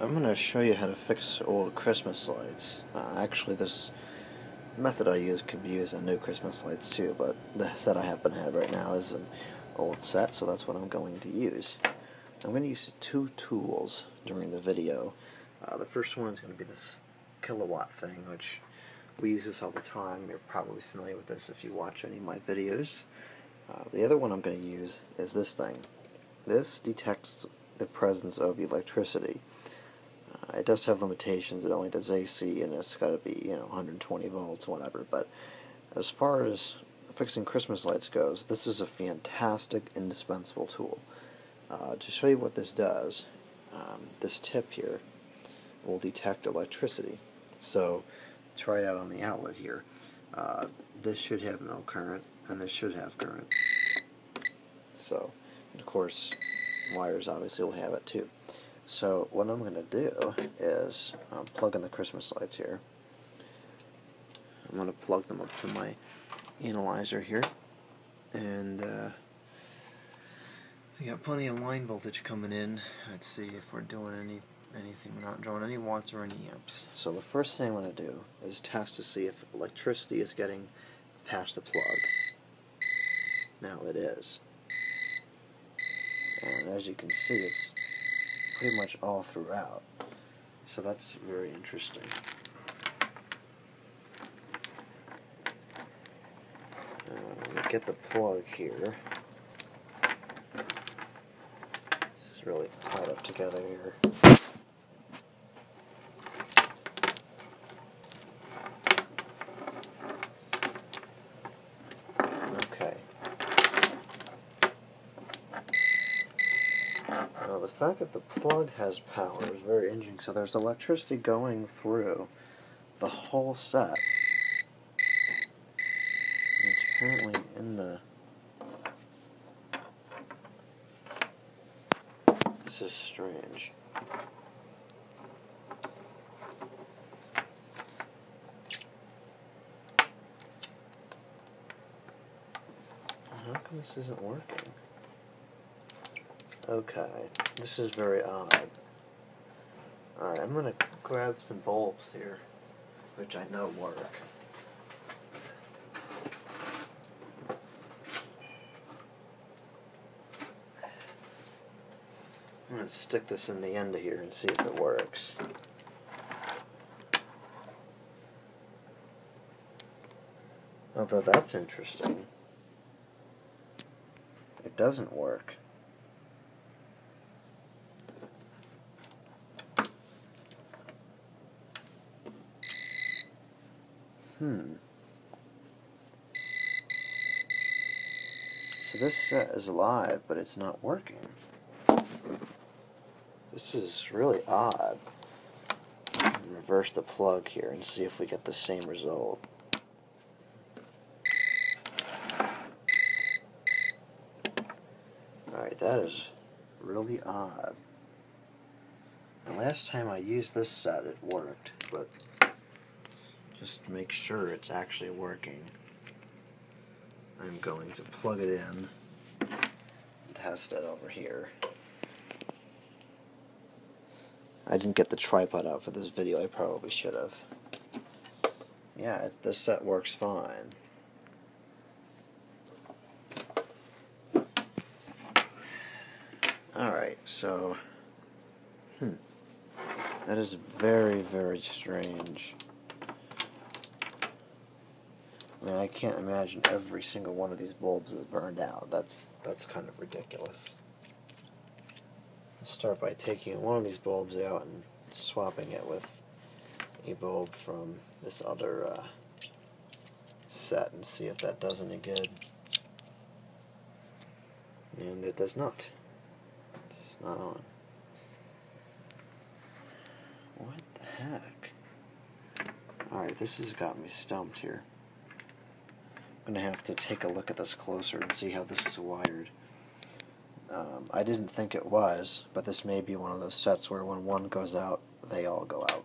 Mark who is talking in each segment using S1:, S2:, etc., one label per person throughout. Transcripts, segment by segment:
S1: I'm going to show you how to fix old Christmas lights. Actually, this method I use can be used on new Christmas lights too, but the set I happen to have right now is an old set, so that's what I'm going to use. I'm going to use two tools during the video. The first one is going to be this kilowatt thing, which we use this all the time. You're probably familiar with this if you watch any of my videos. The other one I'm going to use is this thing. This detects the presence of electricity. It does have limitations. It only does AC, and it's got to be 120 volts, whatever. But as far as fixing Christmas lights goes, this is a fantastic, indispensable tool. To show you what this does, this tip here will detect electricity. So try it out on the outlet here. This should have no current, and this should have current. So, and of course, wires obviously will have it too. So what I'm going to do is plug in the Christmas lights here. I'm going to plug them up to my analyzer here, and we got plenty of line voltage coming in. Let's see if we're doing anything. We're not drawing any watts or any amps. So the first thing I'm going to do is test to see if electricity is getting past the plug. Now it is. And as you can see, it's pretty much all throughout. So that's very interesting. Get the plug here. It's really tied up together here. Okay. Now the fact that the plug has power is very interesting. So there's electricity going through the whole set. And it's apparently in the... This is strange. How come this isn't working? Okay, this is very odd. Alright, I'm going to grab some bulbs here, which I know work. I'm going to stick this in the end here and see if it works. Although that's interesting. It doesn't work. So this set is live, but it's not working. This is really odd. Reverse the plug here and see if we get the same result. Alright, that is really odd. The last time I used this set, it worked, but just to make sure it's actually working, I'm going to plug it in and test it over here. I didn't get the tripod out for this video. I probably should have. Yeah, this set works fine. Alright, so... That is very, very strange. I mean, I can't imagine every single one of these bulbs is burned out. That's kind of ridiculous. I'll start by taking one of these bulbs out and swapping it with a bulb from this other set and see if that does any good. And it does not. It's not on. What the heck? Alright, this has got me stumped here. I'm going to have to take a look at this closer and see how this is wired. I didn't think it was, but this may be one of those sets where when one goes out, they all go out.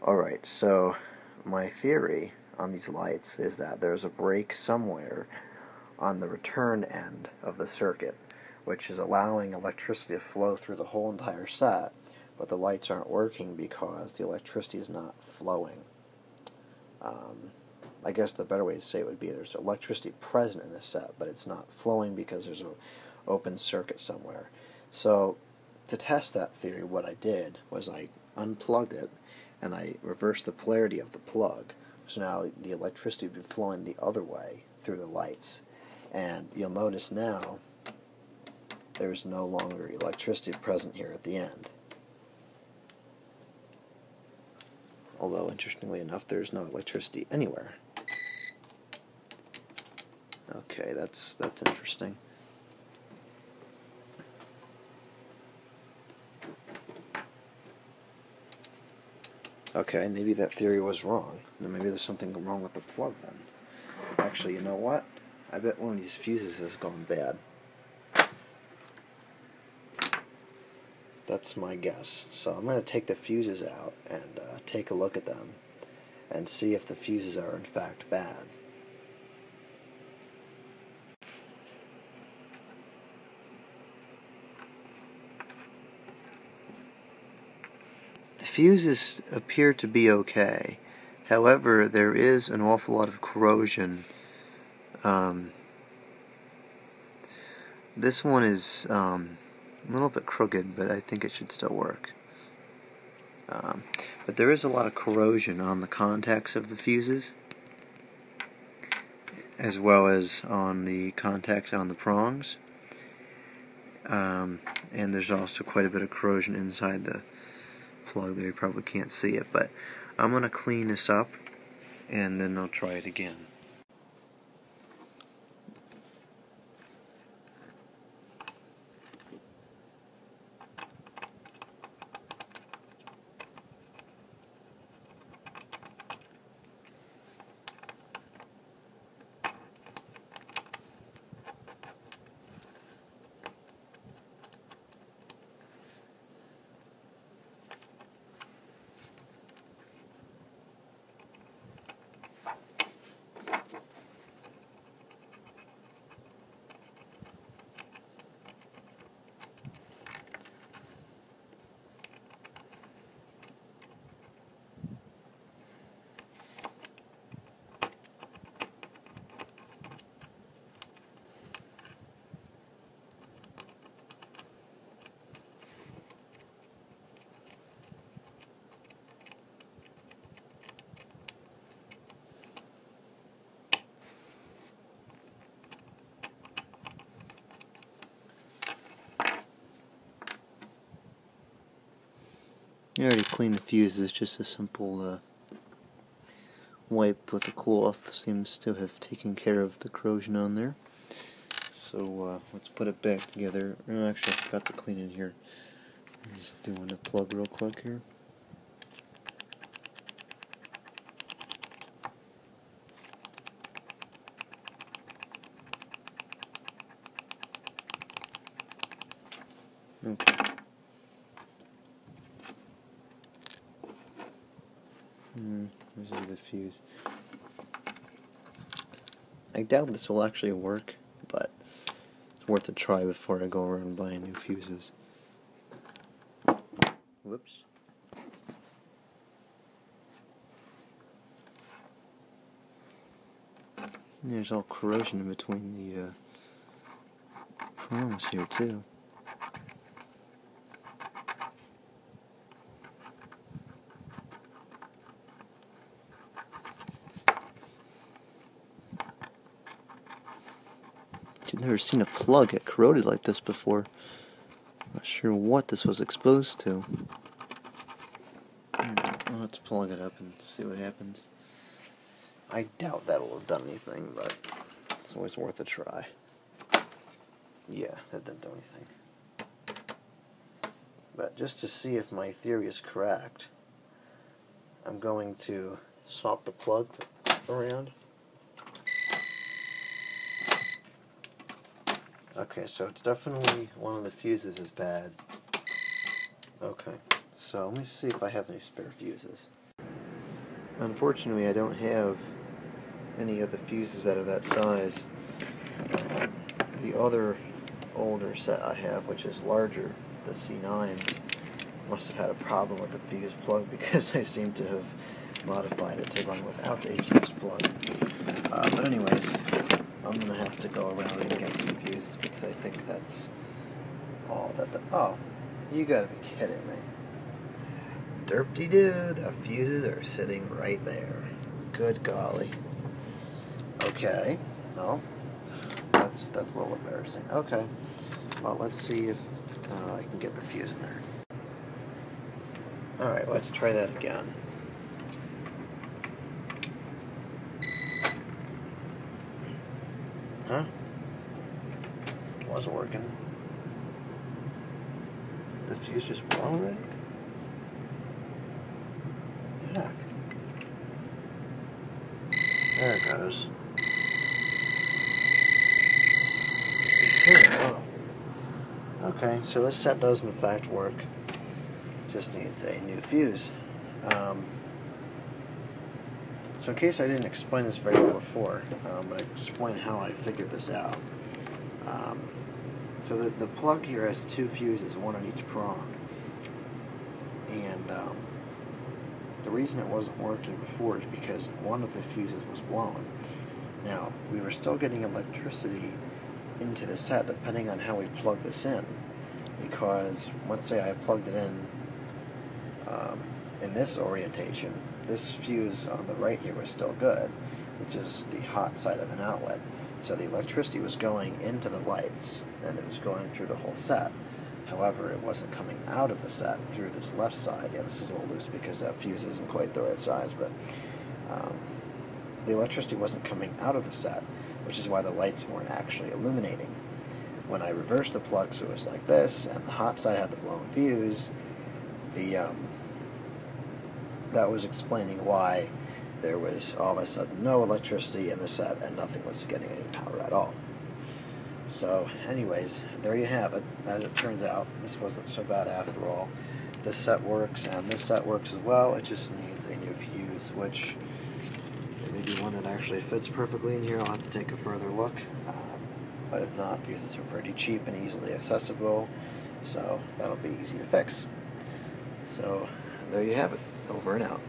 S1: Alright, so my theory on these lights is that there's a break somewhere on the return end of the circuit which is allowing electricity to flow through the whole entire set, but the lights aren't working because the electricity is not flowing. I guess the better way to say it would be there's electricity present in the set, but it's not flowing because there's an open circuit somewhere. So to test that theory, what I did was I unplugged it and I reversed the polarity of the plug. So now the electricity would be flowing the other way through the lights. And you'll notice now there's no longer electricity present here at the end. Although, interestingly enough, there's no electricity anywhere. Okay, that's interesting. Okay, maybe that theory was wrong. Maybe there's something wrong with the plug then. Actually, you know what? I bet one of these fuses has gone bad. That's my guess. So I'm going to take the fuses out and take a look at them and see if the fuses are in fact bad. The fuses appear to be okay. However, there is an awful lot of corrosion. This one is a little bit crooked, but I think it should still work. But there is a lot of corrosion on the contacts of the fuses, as well as on the contacts on the prongs. And there's also quite a bit of corrosion inside the plug there. You probably can't see it, but I'm going to clean this up and then I'll try it again. I already cleaned the fuses. Just a simple wipe with a cloth seems to have taken care of the corrosion on there. So let's put it back together. Oh, actually, I forgot to clean it here. I'm just doing a plug real quick here. Okay. There's the other fuse. I doubt this will actually work, but it's worth a try before I go around buying new fuses. Whoops. There's all corrosion in between the prongs here too. I've never seen a plug get corroded like this before. Not sure what this was exposed to. Let's plug it up and see what happens. I doubt that'll have done anything, but it's always worth a try. Yeah, that didn't do anything. But just to see if my theory is correct, I'm going to swap the plug around. Okay, so it's definitely one of the fuses is bad. Okay, so let me see if I have any spare fuses. Unfortunately, I don't have any of the fuses that are that size. The other older set I have, which is larger, the C9s, must have had a problem with the fuse plug because I seem to have modified it to run without a fuse plug. But anyways, I'm going to have to go around and get some fuses because I think that's all that oh, you gotta be kidding me. Derp-de-doo, the fuses are sitting right there. Good golly. Okay. No. That's a little embarrassing. Okay. Well, let's see if I can get the fuse in there. Alright, let's try that again. Huh? It wasn't working. The fuse just blew already? Heck. There it goes. Okay, so this set does in fact work. Just needs a new fuse. So in case I didn't explain this very well before, I'm going to explain how I figured this out. So the plug here has two fuses, one on each prong. And the reason it wasn't working before is because one of the fuses was blown. Now, we were still getting electricity into the set depending on how we plug this in. Because, let's say I plugged it in this orientation, this fuse on the right here was still good, which is the hot side of an outlet. So the electricity was going into the lights, and it was going through the whole set. However, it wasn't coming out of the set through this left side. Yeah, this is a little loose because that fuse isn't quite the right size, but the electricity wasn't coming out of the set, which is why the lights weren't actually illuminating. When I reversed the plug so it was like this, and the hot side had the blown fuse, that was explaining why there was all of a sudden no electricity in the set and nothing was getting any power at all. So anyways, there you have it. As it turns out, this wasn't so bad after all. This set works and this set works as well. It just needs a new fuse, which there may be one that actually fits perfectly in here. I'll have to take a further look. But if not, fuses are pretty cheap and easily accessible, so that'll be easy to fix. So there you have it. Over and out.